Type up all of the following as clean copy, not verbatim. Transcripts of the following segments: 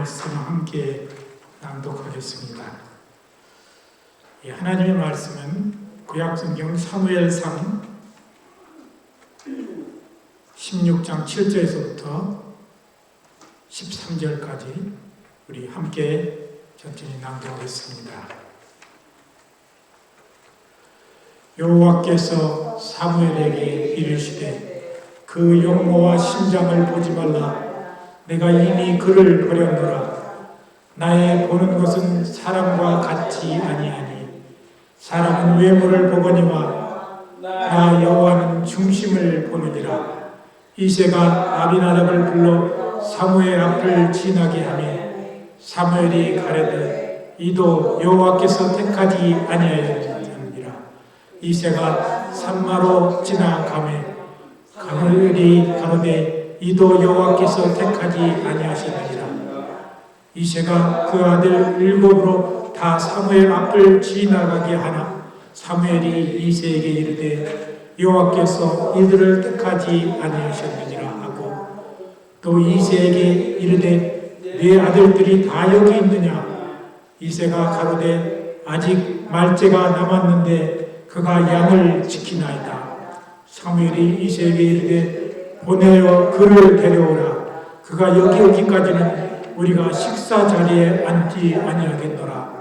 말씀 함께 낭독하겠습니다. 하나님의 말씀은 구약성경 사무엘상 16장 7절에서부터 13절까지 우리 함께 천천히 낭독하겠습니다. 여호와께서 사무엘에게 이르시되 그 용모와 심장을 보지 말라. 내가 이미 그를 버렸노라. 나의 보는 것은 사람과 같지 아니하니 사람은 외모를 보거니와 나 여호와는 중심을 보느니라. 이새가 아비나답을 불러 사무엘 앞을 지나게 하며 사무엘이 가려되 이도 여호와께서 택하지 아니하였느니라. 이새가 산마로 지나가매 사무엘이 가로되 이도 여호와께서 택하지 아니하시느니라. 이새가 그 아들 일곱으로 다 사무엘 앞을 지나가게 하나 사무엘이 이새에게 이르되 여호와께서 이들을 택하지 아니하셨느니라 하고 또 이새에게 이르되 네 아들들이 다 여기 있느냐. 이새가 가로되 아직 말째가 남았는데 그가 양을 지키나이다. 사무엘이 이새에게 이르되 보내어 그를 데려오라. 그가 여기 오기까지는 우리가 식사 자리에 앉지 아니하겠노라.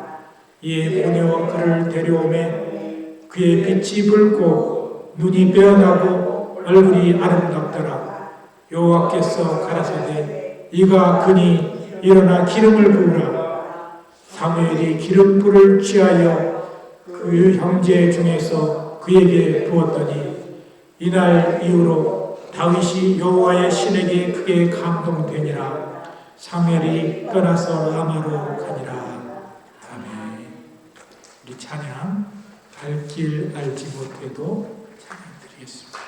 이에 보내어 그를 데려오매 그의 빛이 붉고 눈이 빼어나고 얼굴이 아름답더라. 여호와께서 가라사대 이가 그니 일어나 기름을 부으라. 사무엘이 기름불을 취하여 그 형제 중에서 그에게 부었더니 이날 이후로 다윗이 여호와의 신에게 크게 감동되니라. 사무엘이 떠나서 라마로 가니라. 아멘. 우리 찬양 갈 길 알지 못해도 찬양 드리겠습니다.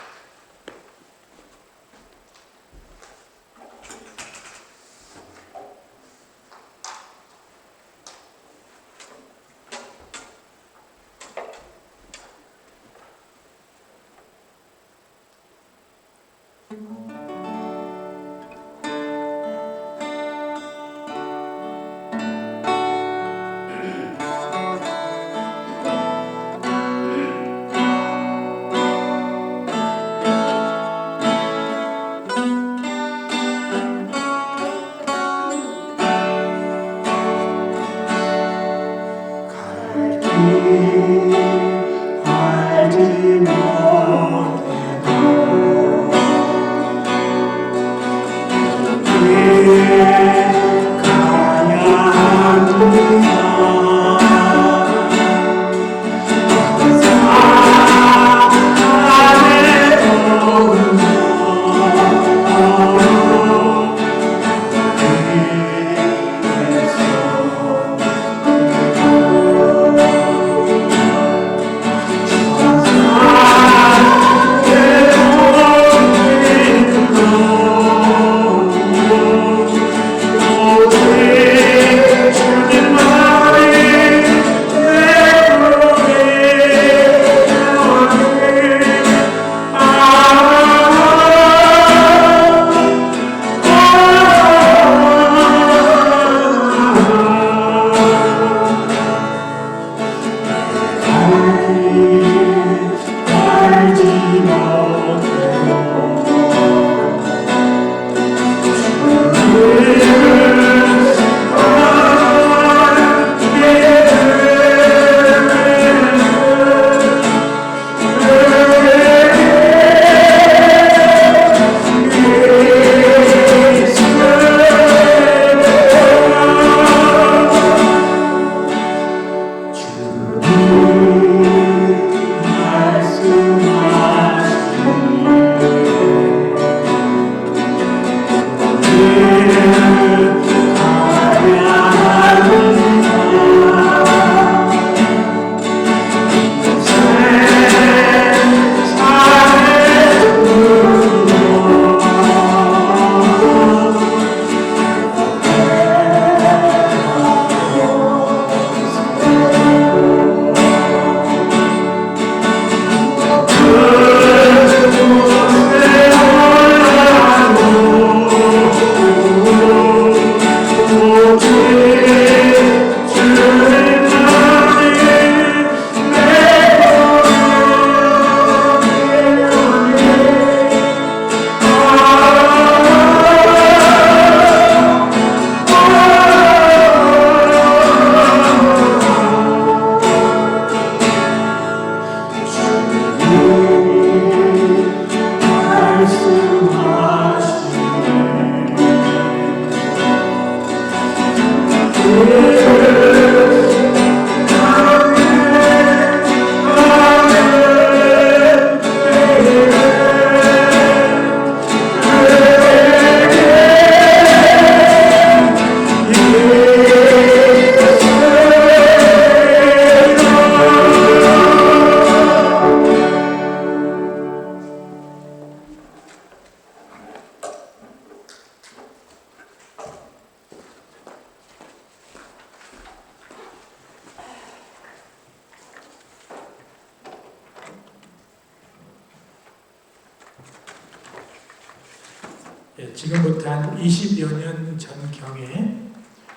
지금부터 한 20여 년 전경에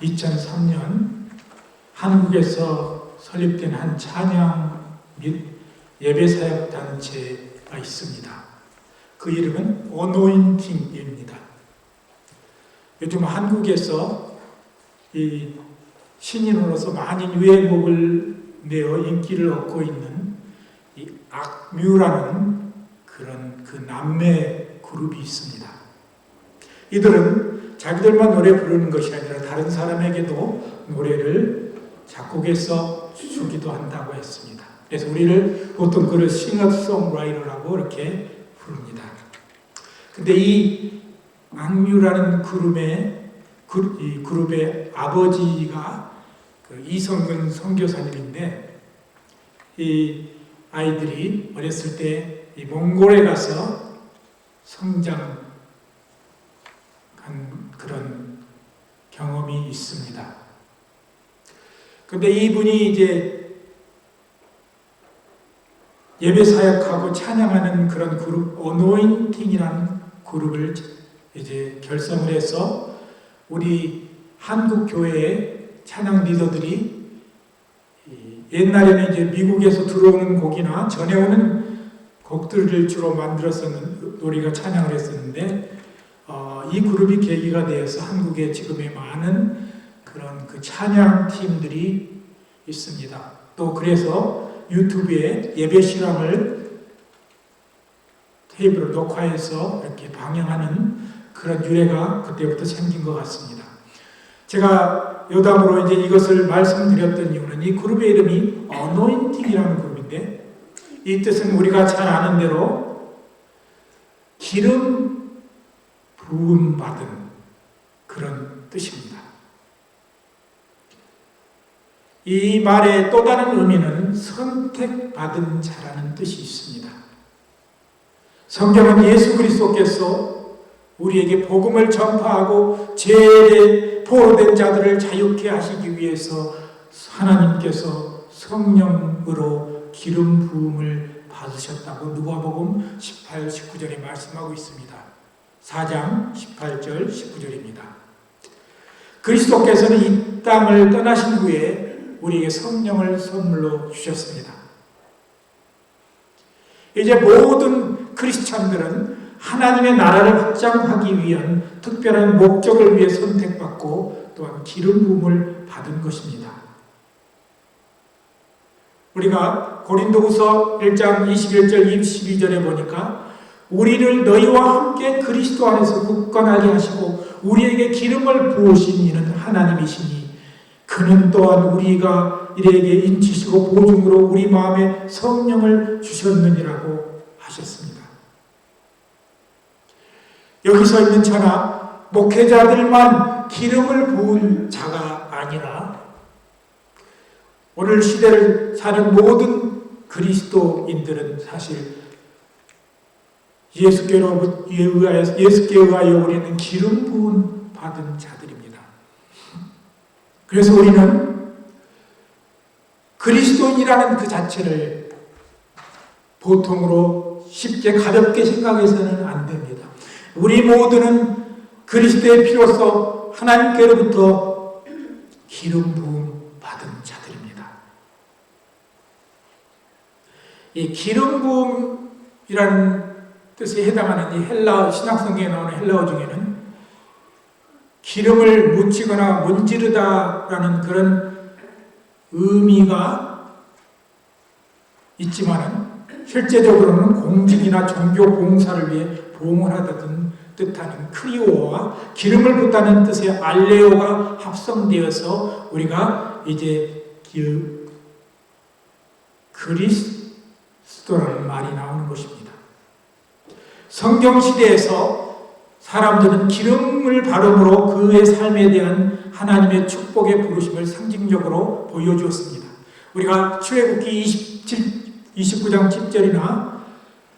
2003년 한국에서 설립된 한 찬양 및 예배사역 단체가 있습니다. 그 이름은 어노인팅입니다. 요즘 한국에서 이 신인으로서 많은 유행곡을 내어 인기를 얻고 있는 이 악뮤라는 그런 그 남매 그룹이 있습니다. 이들은 자기들만 노래 부르는 것이 아니라 다른 사람에게도 노래를 작곡해서 주기도 한다고 했습니다. 그래서 우리를 보통 그를 싱어송라이터라고 이렇게 부릅니다. 근데 이 악뮤라는 이 그룹의 아버지가 그 이성근 선교사님인데, 이 아이들이 어렸을 때 이 몽골에 가서 성장한 그런 경험이 있습니다. 근데 이분이 이제 예배 사역하고 찬양하는 그런 그룹 어노인팅이라는 그룹을 이제 결성을 해서 우리 한국 교회의 찬양 리더들이 옛날에는 이제 미국에서 들어오는 곡이나 전해오는 곡들을 주로 만들었었는 우리가 찬양을 했었는데, 이 그룹이 계기가 되어서 한국에 지금의 많은 그런 그 찬양 팀들이 있습니다. 또 그래서 유튜브에 예배 실황을 테이프로 녹화해서 이렇게 방영하는 그런 유래가 그때부터 생긴 것 같습니다. 제가 여담으로 이제 이것을 말씀드렸던 이유는 이 그룹의 이름이 어노인팅이라는 그룹인데, 이 뜻은 우리가 잘 아는 대로 기름 부음 받은 그런 뜻입니다. 이 말의 또 다른 의미는 선택받은 자라는 뜻이 있습니다. 성경은 예수 그리스도께서 우리에게 복음을 전파하고 죄에 포로된 자들을 자유케 하시기 위해서 하나님께서 성령으로 기름 부음을 받으셨다고 누가복음 18, 19절에 말씀하고 있습니다. 4장 18절, 19절입니다. 그리스도께서는 이 땅을 떠나신 후에 우리에게 성령을 선물로 주셨습니다. 이제 모든 크리스찬들은 하나님의 나라를 확장하기 위한 특별한 목적을 위해 선택받고 또한 기름 부음을 받은 것입니다. 우리가 고린도후서 1장 21절 22절에 보니까 우리를 너희와 함께 그리스도 안에서 굳건하게 하시고 우리에게 기름을 부으신 이는 하나님이시니 그는 또한 우리가 이에게 인치시고 보증으로 우리 마음에 성령을 주셨느니라고 하셨습니다. 여기서 있는 자나 목회자들만 기름을 부은 자가 아니라 오늘 시대를 사는 모든 그리스도인들은 사실 예수께 의하여 우리는 기름 부은 받은 자들입니다. 그래서 우리는 그리스도인이라는 그 자체를 보통으로 쉽게 가볍게 생각해서는 안 됩니다. 우리 모두는 그리스도의 피로써 하나님께로부터 기름 부음 받은 자들입니다. 이 기름 부음이라는 뜻에 해당하는 이 헬라어, 신약성경에 나오는 헬라어 중에는 기름을 묻히거나 문지르다라는 그런 의미가 있지만은 실제적으로는 공직이나 종교 봉사를 위해 봉헌하다는 뜻하는 크리오와 기름을 붓다는 뜻의 알레오가 합성되어서 우리가 이제 그리스도라는 말이 나오는 것입니다. 성경 시대에서 사람들은 기름을 바름으로 그의 삶에 대한 하나님의 축복의 부르심을 상징적으로 보여주었습니다. 우리가 출애굽기 29장 10절이나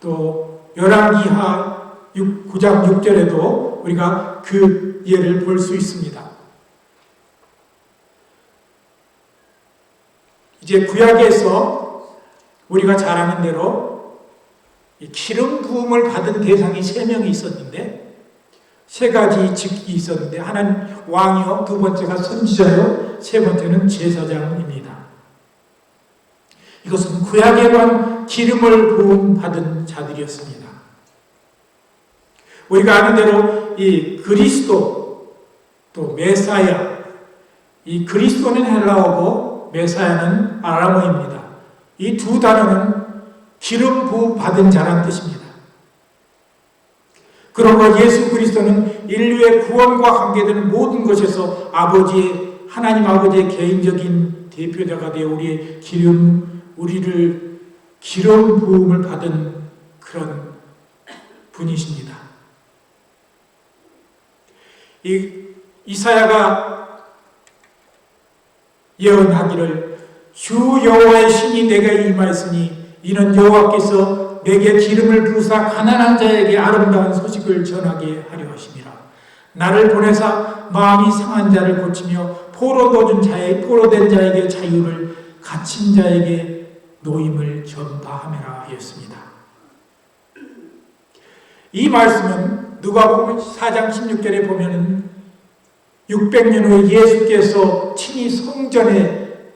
또 열왕기하 9장 6절에도 우리가 그 예를 볼 수 있습니다. 이제 구약에서 우리가 잘 아는 대로 기름 부음을 받은 대상이 3명이 있었는데 세 가지 직이 있었는데 하나는 왕이요, 두 번째가 선지자요, 세 번째는 제사장입니다. 이것은 구약에만 기름을 부음 받은 자들이었습니다. 우리가 아는 대로 이 그리스도 또 메사야, 이 그리스도는 헬라어고 메사야는 아람어입니다. 이 두 단어는 기름 부음 받은 자라는 뜻입니다. 그러므로 예수 그리스도는 인류의 구원과 관계되는 모든 것에서 하나님 아버지의 개인적인 대표자가 되어 우리를 기름 부음을 받은 그런 분이십니다. 이사야가 예언하기를 주 여호와의 신이 내게 임하였으니 이는 여호와께서 내게 기름을 부으사 가난한 자에게 아름다운 소식을 전하게 하려 하심이라. 나를 보내사 마음이 상한 자를 고치며 포로된 자에게 자유를, 갇힌 자에게 노임을 전파하매라 하였습니다. 이 말씀은 누가복음 4장 16절에 보면은 600년 후에 예수께서 친히 성전에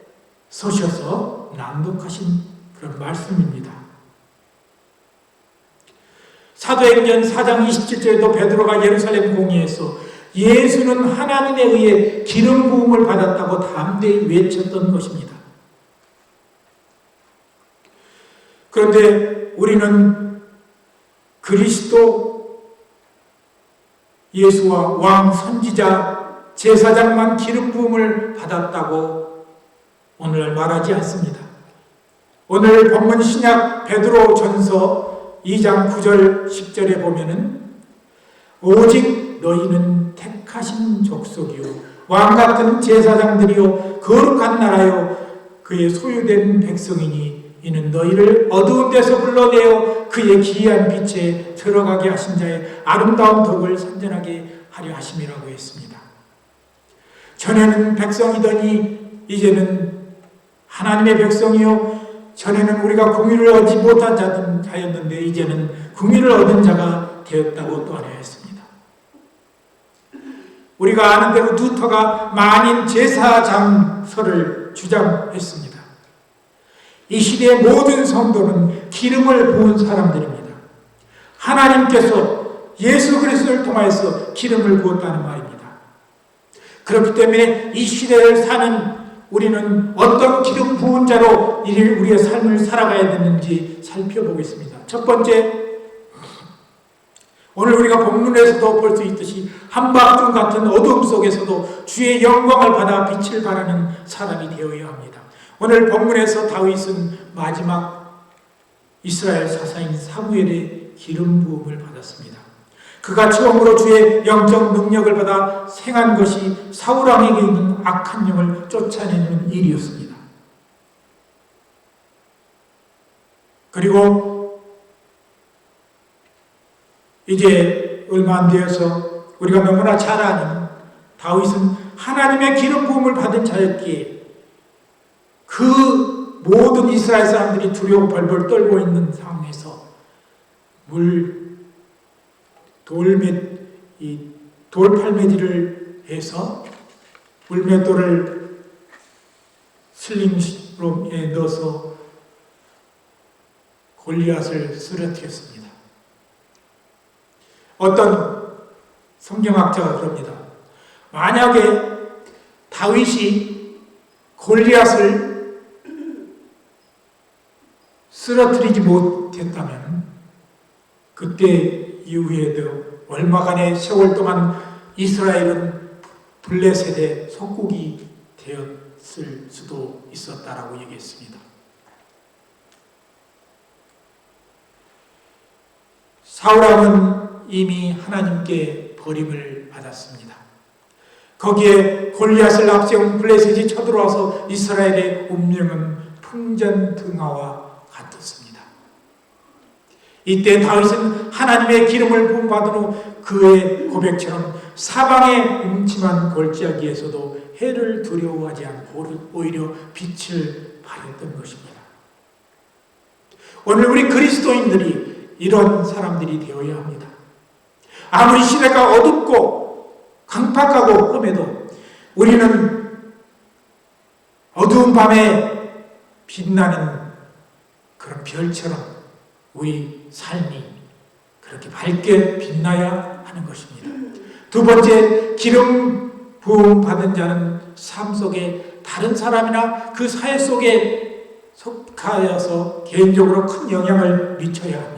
서셔서 낭독하신 그런 말씀입니다. 사도행전 4장 27절에도 베드로가 예루살렘 공회에서 예수는 하나님에 의해 기름 부음을 받았다고 담대히 외쳤던 것입니다. 그런데 우리는 그리스도 예수와 왕, 선지자, 제사장만 기름 부음을 받았다고 오늘 말하지 않습니다. 오늘 본문 신약 베드로 전서 2장 9절 10절에 보면은 오직 너희는 택하신 족속이요 왕같은 제사장들이요 거룩한 나라요 그의 소유된 백성이니 이는 너희를 어두운 데서 불러내어 그의 기이한 빛에 들어가게 하신 자의 아름다운 덕을 선전하게 하려 하심이라고 했습니다. 전에는 백성이더니 이제는 하나님의 백성이요 전에는 우리가 공의를 얻지 못한 자였는데 이제는 공의를 얻은 자가 되었다고 또 하였습니다. 우리가 아는 대로 루터가 만인 제사장설을 주장했습니다. 이 시대의 모든 성도는 기름을 부은 사람들입니다. 하나님께서 예수 그리스도를 통하여서 기름을 부었다는 말입니다. 그렇기 때문에 이 시대를 사는 우리는 어떤 기름 부은 자로 우리의 삶을 살아가야 되는지 살펴보겠습니다. 첫 번째, 오늘 우리가 본문에서도 볼 수 있듯이 한밤중 같은 어둠 속에서도 주의 영광을 받아 빛을 발하는 사람이 되어야 합니다. 오늘 본문에서 다윗은 마지막 이스라엘 사사인 사무엘의 기름 부음을 받았습니다. 그가 처음으로 주의 영적 능력을 받아 행한 것이 사울 왕에게 있는 악한 영을 쫓아내는 일이었습니다. 그리고 이제 얼마 안 되어서 우리가 너무나 잘 아는 다윗은 하나님의 기름 부음을 받은 자였기에 그 모든 이스라엘 사람들이 두려워 벌벌 떨고 있는 상황에서 돌팔매질을 해서 물맷돌을 슬링으로에 넣어서 골리앗을 쓰러뜨렸습니다. 어떤 성경학자가 그럽니다. 만약에 다윗이 골리앗을 쓰러뜨리지 못했다면 그때 이후에도 얼마간의 세월 동안 이스라엘은 블레셋의 속국이 되었을 수도 있었다라고 얘기했습니다. 사울왕은 이미 하나님께 버림을 받았습니다. 거기에 골리앗을 앞세운 블레셋이 쳐들어와서 이스라엘의 운명은 풍전등화와 같았습니다. 이때 다윗은 하나님의 기름을 부음받은 후 그의 고백처럼 사방의 음침한 골짜기에서도 해를 두려워하지 않고 오히려 빛을 발했던 것입니다. 오늘 우리 그리스도인들이 이런 사람들이 되어야 합니다. 아무리 시대가 어둡고 강팍하고 험해도 우리는 어두운 밤에 빛나는 그런 별처럼 우리 삶이 그렇게 밝게 빛나야 하는 것입니다. 두 번째, 기름 부음 받은 자는 삶 속에 다른 사람이나 그 사회 속에 속하여서 개인적으로 큰 영향을 미쳐야 합니다.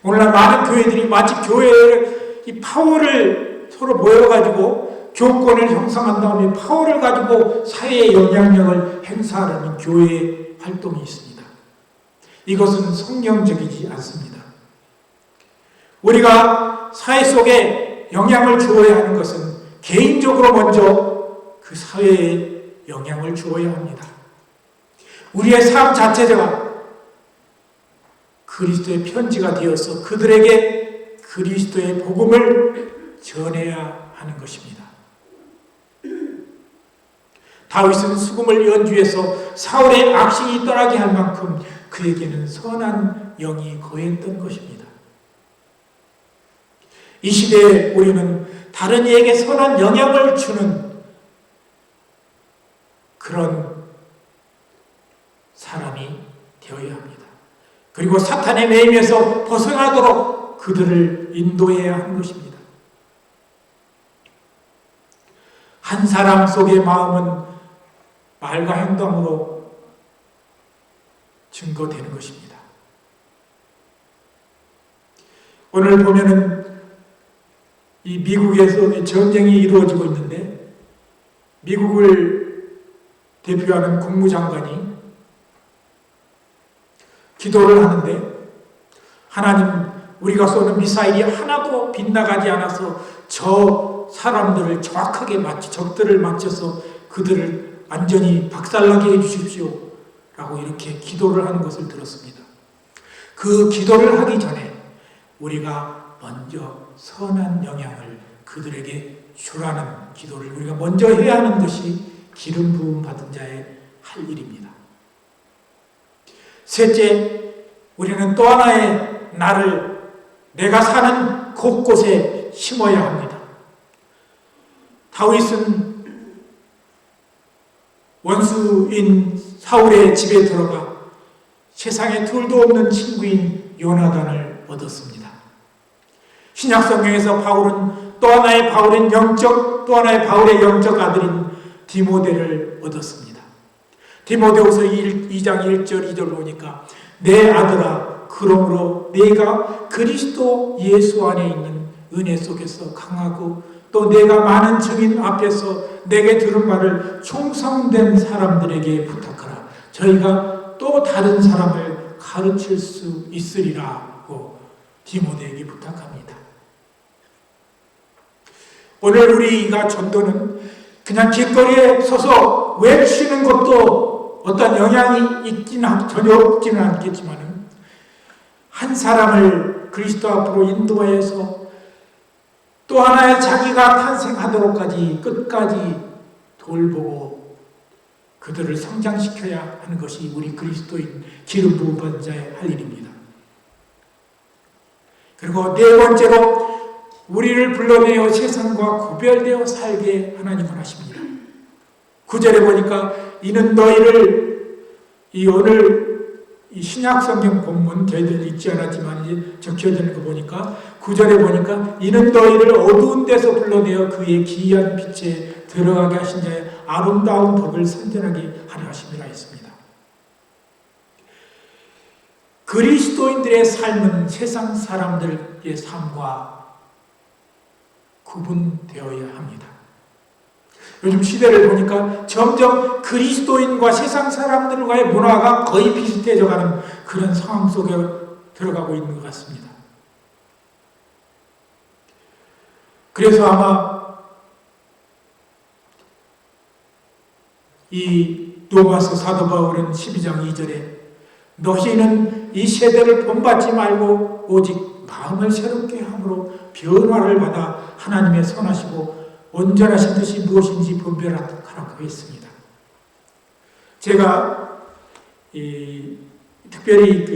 오늘날 많은 교회들이 마치 교회의 이 파워를 서로 모여가지고 교권을 형성한 다음에 파워를 가지고 사회의 영향력을 행사하려는 교회의 활동이 있습니다. 이것은 성경적이지 않습니다. 우리가 사회 속에 영향을 주어야 하는 것은 개인적으로 먼저 그 사회에 영향을 주어야 합니다. 우리의 삶 자체가 그리스도의 편지가 되어서 그들에게 그리스도의 복음을 전해야 하는 것입니다. 다윗은 수금을 연주해서 사울의 악신이 떠나게 할 만큼 그에게는 선한 영이 거했던 것입니다. 이 시대에 우리는 다른 이에게 선한 영향을 주는 그런 사람이 되어야 합니다. 그리고 사탄의 매임에서 벗어나도록 그들을 인도해야 하는 것입니다. 한 사람 속의 마음은 말과 행동으로 증거되는 것입니다. 오늘 보면은 이 미국에서 전쟁이 이루어지고 있는데 미국을 대표하는 국무장관이 기도를 하는데 하나님, 우리가 쏘는 미사일이 하나도 빗나가지 않아서 저 사람들을 정확하게 적들을 맞춰서 그들을 완전히 박살나게 해주십시오 라고 이렇게 기도를 하는 것을 들었습니다. 그 기도를 하기 전에 우리가 먼저 선한 영향을 그들에게 주라는 기도를 우리가 먼저 해야 하는 것이 기름 부음 받은 자의 할 일입니다. 셋째, 우리는 또 하나의 나를 내가 사는 곳곳에 심어야 합니다. 다윗은 원수인 사울의 집에 들어가 세상에 둘도 없는 친구인 요나단을 얻었습니다. 신약성경에서 바울은 또 하나의 바울의 영적 아들인 디모데를 얻었습니다. 디모데후서 2장 1절 2절 보니까 내 아들아, 그러므로 네가 그리스도 예수 안에 있는 은혜 속에서 강하고 또 내가 많은 증인 앞에서 내게 들은 말을 충성된 사람들에게 부탁하라. 저희가 또 다른 사람을 가르칠 수 있으리라고 디모데에게 부탁합니다. 오늘 우리가 전도는 그냥 길거리에 서서 외치는 것도 어떤 영향이 전혀 없지는 않겠지만 한 사람을 그리스도 앞으로 인도하여서 또 하나의 자기가 탄생하도록까지 끝까지 돌보고 그들을 성장시켜야 하는 것이 우리 그리스도인 기름 부음 받은 자의 할 일입니다. 그리고 네 번째로 우리를 불러내어 세상과 구별되어 살게 하나님은 하십니다. 9절에 보니까 이는 너희를 오늘 신약 성경 본문 저희들 읽지 않았지만 이제 적혀져 있는 거 보니까 9절에 보니까 이는 너희를 어두운 데서 불러내어 그의 기이한 빛에 들어가게 하신 자의 아름다운 법을 선전하게 하려 하심이라 했습니다. 그리스도인들의 삶은 세상 사람들의 삶과 구분되어야 합니다. 요즘 시대를 보니까 점점 그리스도인과 세상 사람들과의 문화가 거의 비슷해져 가는 그런 상황 속에 들어가고 있는 것 같습니다. 그래서 아마 이 로마서 사도 바울은 12장 2절에 너희는 이 세대를 본받지 말고 오직 마음을 새롭게 함으로 변화를 받아 하나님의 선하시고 온전하신 뜻이 무엇인지 분별하라고 했습니다. 제가 특별히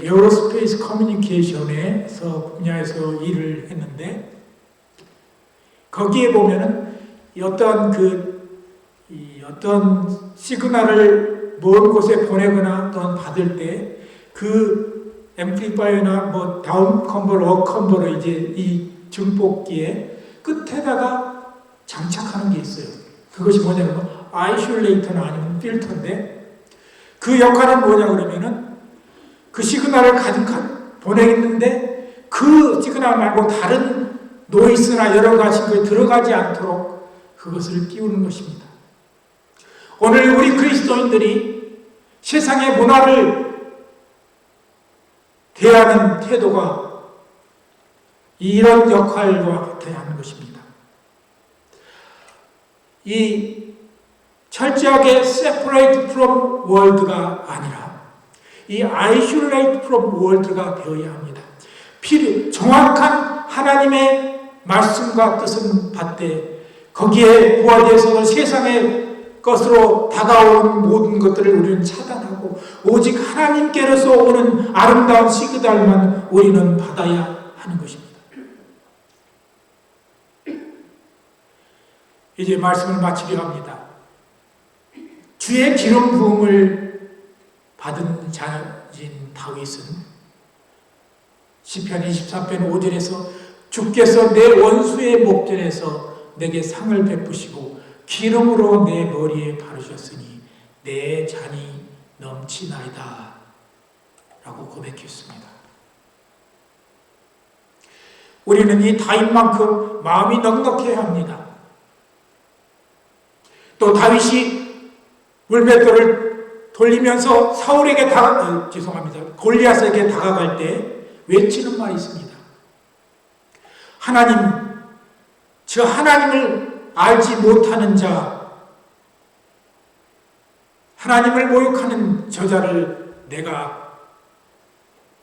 에어로스페이스 커뮤니케이션에서 분야에서 일을 했는데 거기에 보면은 어떤 시그널을 먼 곳에 보내거나 또는 받을 때 그 앰플리파이어나 뭐 다운 컨버터, 업 컨버터 이제 이 증폭기에 끝에다가 장착하는 게 있어요. 그것이 뭐냐면 아이솔레이터나 아니면 필터인데 그 역할은 뭐냐 그러면은 그 시그널을 가득 보내겠는데 그 시그널 말고 다른 노이즈나 여러 가지 것에 들어가지 않도록 그것을 띄우는 것입니다. 오늘 우리 그리스도인들이 세상의 문화를 대하는 태도가 이런 역할과 같아야 하는 것입니다. 이 철저하게 separate from world가 아니라 이 isolate from world가 되어야 합니다. 정확한 하나님의 말씀과 뜻은 받되 거기에 부화되어서 세상의 것으로 다가오는 모든 것들을 우리는 차단하고 오직 하나님께로서 오는 아름다운 시그널만 우리는 받아야 하는 것입니다. 이제 말씀을 마치려 합니다. 주의 기름 부음을 받은 자인 다윗은 시편 23편 5절에서 주께서 내 원수의 목전에서 내게 상을 베푸시고 기름으로 내 머리에 바르셨으니 내 잔이 넘치나이다 라고 고백했습니다. 우리는 이 다윗만큼 마음이 넉넉해야 합니다. 또 다윗이 물맷돌을 돌리면서 골리앗에게 다가갈 때 외치는 말이 있습니다. 하나님, 저 하나님을 알지 못하는 자, 하나님을 모욕하는 저자를 내가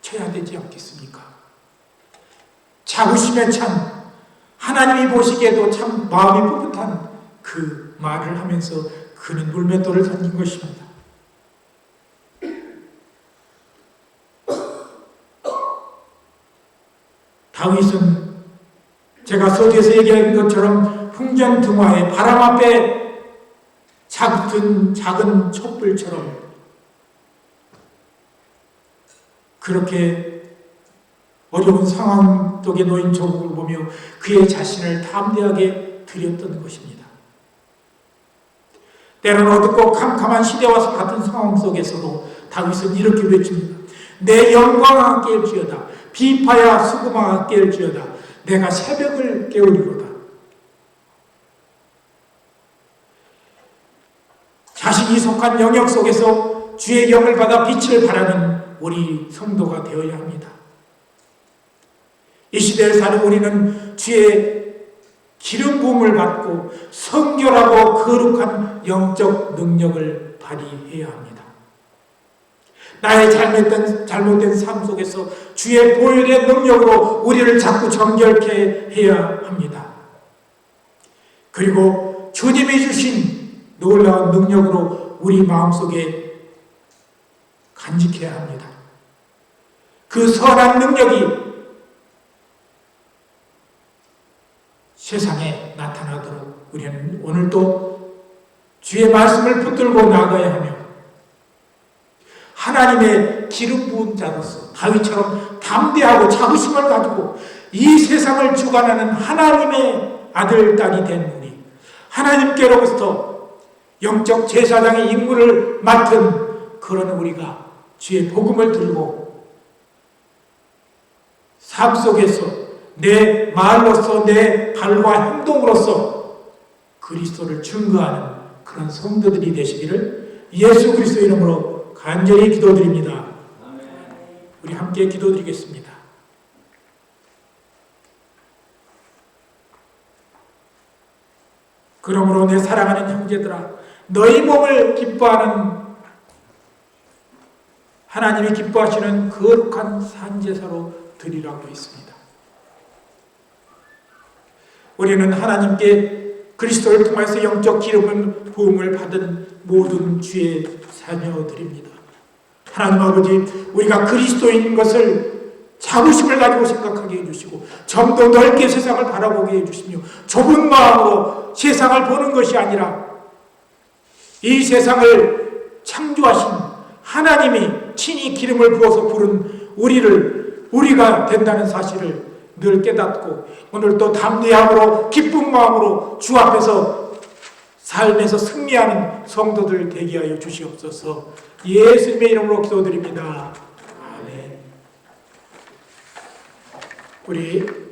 쳐야 되지 않겠습니까? 자부심에 찬, 하나님이 보시기에도 참 마음이 풋풋한 그 말을 하면서 그는 물맷돌을 던진 것입니다. 다윗은 제가 서두에서 얘기한 것처럼 풍전등화에 바람 앞에 작은 촛불처럼 그렇게 어려운 상황 속에 놓인 조국을 보며 그의 자신을 담대하게 드렸던 것입니다. 때로는 어둡고 캄캄한 시대와 같은 상황 속에서도 다윗은 이렇게 외칩니다. 내 영광아 깰지어다. 비파야 수금아 깰지어다. 내가 새벽을 깨우리로다. 자신이 속한 영역 속에서 주의 영을 받아 빛을 발하는 우리 성도가 되어야 합니다. 이 시대를 사는 우리는 주의 기름 부음을 받고 성결하고 거룩한 영적 능력을 발휘해야 합니다. 나의 잘못된 삶 속에서 주의 보혈의 능력으로 우리를 자꾸 정결케 해야 합니다. 그리고 주님이 주신 놀라운 능력으로 우리 마음속에 간직해야 합니다. 그 선한 능력이 세상에 나타나도록 우리는 오늘도 주의 말씀을 붙들고 나가야 하며 하나님의 기름 부은 자로서 다윗처럼 담대하고 자부심을 가지고 이 세상을 주관하는 하나님의 아들, 딸이 된 우리, 하나님께로부터 영적 제사장의 임무를 맡은 그런 우리가 주의 복음을 들고 삶 속에서 내 말로서 내 발과 행동으로서 그리스도를 증거하는 그런 성도들이 되시기를 예수 그리스도의 이름으로 간절히 기도드립니다. 우리 함께 기도드리겠습니다. 그러므로 내 사랑하는 형제들아, 너희 몸을 기뻐하는 하나님이 기뻐하시는 거룩한 산제사로 드리라고 했습니다. 우리는 하나님께 그리스도를 통해서 영적 기름 부음을 받은 모든 주의 자녀들입니다. 하나님 아버지, 우리가 그리스도인 것을 자부심을 가지고 생각하게 해주시고 좀 더 넓게 세상을 바라보게 해주시며 좁은 마음으로 세상을 보는 것이 아니라 이 세상을 창조하신 하나님이 친히 기름을 부어서 부른 우리가 된다는 사실을 늘 깨닫고 오늘 또 담대함으로 기쁜 마음으로 주 앞에서 삶에서 승리하는 성도들 되게 하여 주시옵소서. 예수님의 이름으로 기도드립니다. 아멘. 우리